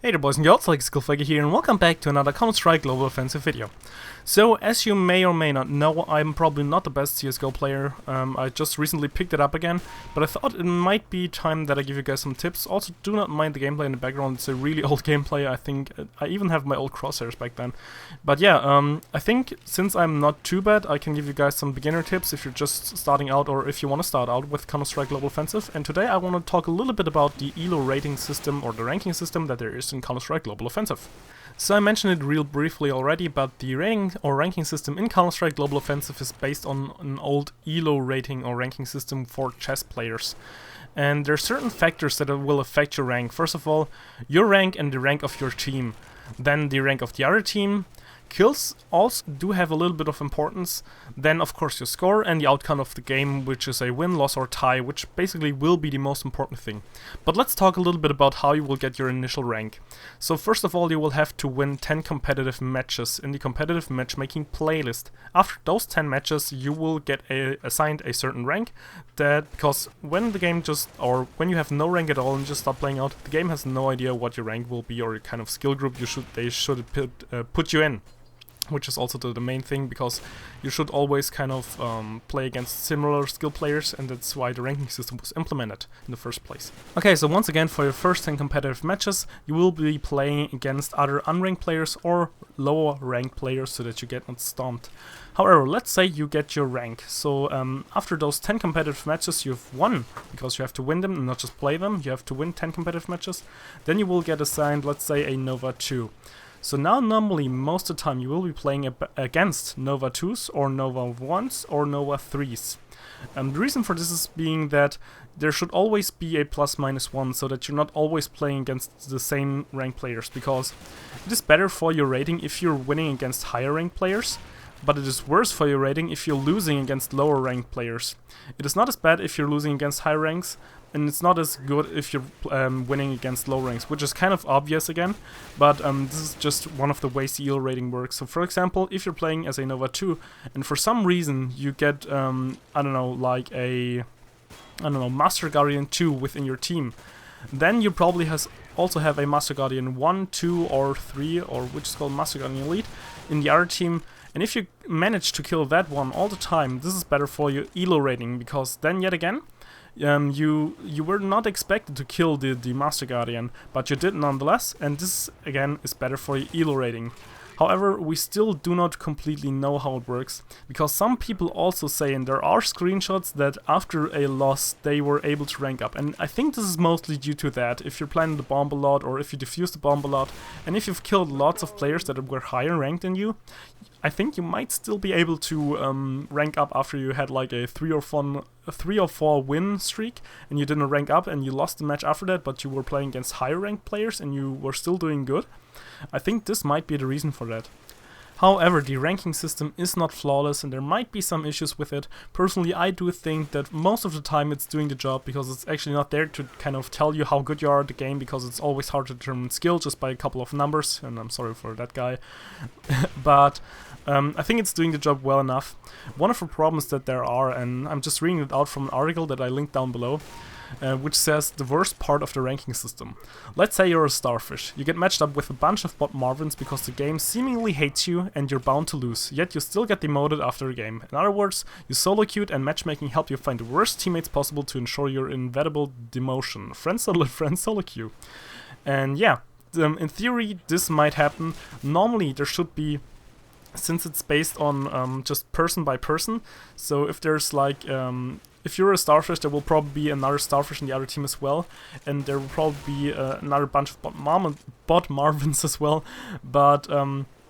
Hey there boys and girls, like Skillflaker here, and welcome back to another Counter-Strike Global Offensive video. So, as you may or may not know, I'm probably not the best CSGO player. I just recently picked it up again, but I thought it might be time that I give you guys some tips. Also, do not mind the gameplay in the background, it's a really old gameplay. I think I even have my old crosshairs back then. But yeah, I think since I'm not too bad, I can give you guys some beginner tips if you're just starting out or if you want to start out with Counter-Strike Global Offensive. And today I want to talk a little bit about the ELO rating system or the ranking system that there is in Counter-Strike Global Offensive. So I mentioned it real briefly already, but the rating or ranking system in Counter-Strike Global Offensive is based on an old ELO rating or ranking system for chess players. And there are certain factors that will affect your rank. First of all, your rank and the rank of your team. Then the rank of the other team. Kills also do have a little bit of importance. Then of course your score and the outcome of the game, which is a win, loss or tie, which basically will be the most important thing. But let's talk a little bit about how you will get your initial rank. So first of all, you will have to win 10 competitive matches in the competitive matchmaking playlist. After those 10 matches you will get assigned a certain rank, that because when the game when you have no rank at all and just start playing out, the game has no idea what your rank will be or your kind of skill group they should put you in. Which is also the main thing, because you should always kind of play against similar skill players, and that's why the ranking system was implemented in the first place. Okay, so once again, for your first 10 competitive matches, you will be playing against other unranked players or lower ranked players so that you get not stomped. However, let's say you get your rank. So after those 10 competitive matches you've won, because you have to win them and not just play them, you have to win 10 competitive matches, then you will get assigned, let's say, a Nova 2. So now normally most of the time you will be playing against Nova 2s or Nova 1s or Nova 3s. The reason for this is being that there should always be a ±1 so that you're not always playing against the same rank players, because it is better for your rating if you're winning against higher ranked players, but it is worse for your rating if you're losing against lower ranked players. It is not as bad if you're losing against high ranks, and it's not as good if you're winning against low ranks, which is kind of obvious again, but this is just one of the ways the ELO rating works. So for example, if you're playing as a Nova 2, and for some reason you get, I don't know, like a, Master Guardian 2 within your team, then you probably also have a Master Guardian 1, 2 or 3, or which is called Master Guardian Elite, in the other team. And if you manage to kill that one all the time, this is better for your ELO rating, because then yet again, you were not expected to kill the Master Guardian, but you did nonetheless, and this again is better for your ELO rating. However, we still do not completely know how it works, because some people also say, and there are screenshots, that after a loss they were able to rank up, and I think this is mostly due to that. If you're planting the bomb a lot, or if you defuse the bomb a lot, and if you've killed lots of players that were higher ranked than you, I think you might still be able to rank up after you had like a 3 or 4 win streak and you didn't rank up and you lost the match after that, but you were playing against higher ranked players and you were still doing good. I think this might be the reason for that. However, the ranking system is not flawless and there might be some issues with it. Personally, I do think that most of the time it's doing the job, because it's actually not there to kind of tell you how good you are at the game, because it's always hard to determine skill just by a couple of numbers, and I'm sorry for that guy. But I think it's doing the job well enough. One of the problems that there are, and I'm just reading it out from an article that I linked down below, which says the worst part of the ranking system. Let's say you're a starfish. You get matched up with a bunch of bot Marvins because the game seemingly hates you and you're bound to lose, yet you still get demoted after a game. In other words, you solo queued and matchmaking help you find the worst teammates possible to ensure your inevitable demotion. Friend solo queue. And yeah, in theory this might happen. Normally there should be, since it's based on just person by person, so if there's like if you're a starfish, there will probably be another starfish in the other team as well, and there will probably be another bunch of bot Marvins as well, but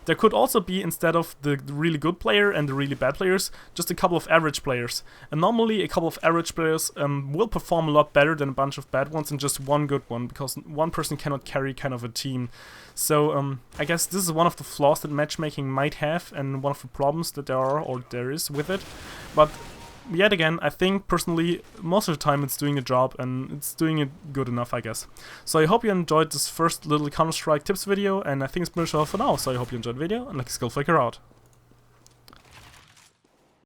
there could also be, instead of the really good player and the really bad players, just a couple of average players. And normally a couple of average players will perform a lot better than a bunch of bad ones and just one good one, because one person cannot carry kind of a team. So I guess this is one of the flaws that matchmaking might have, and one of the problems that there is with it. But yet again, I think personally most of the time it's doing a job, and it's doing it good enough, I guess. So I hope you enjoyed this first little Counter-Strike tips video, and I think it's pretty much all for now. So I hope you enjoyed the video, and like Skillflaker out.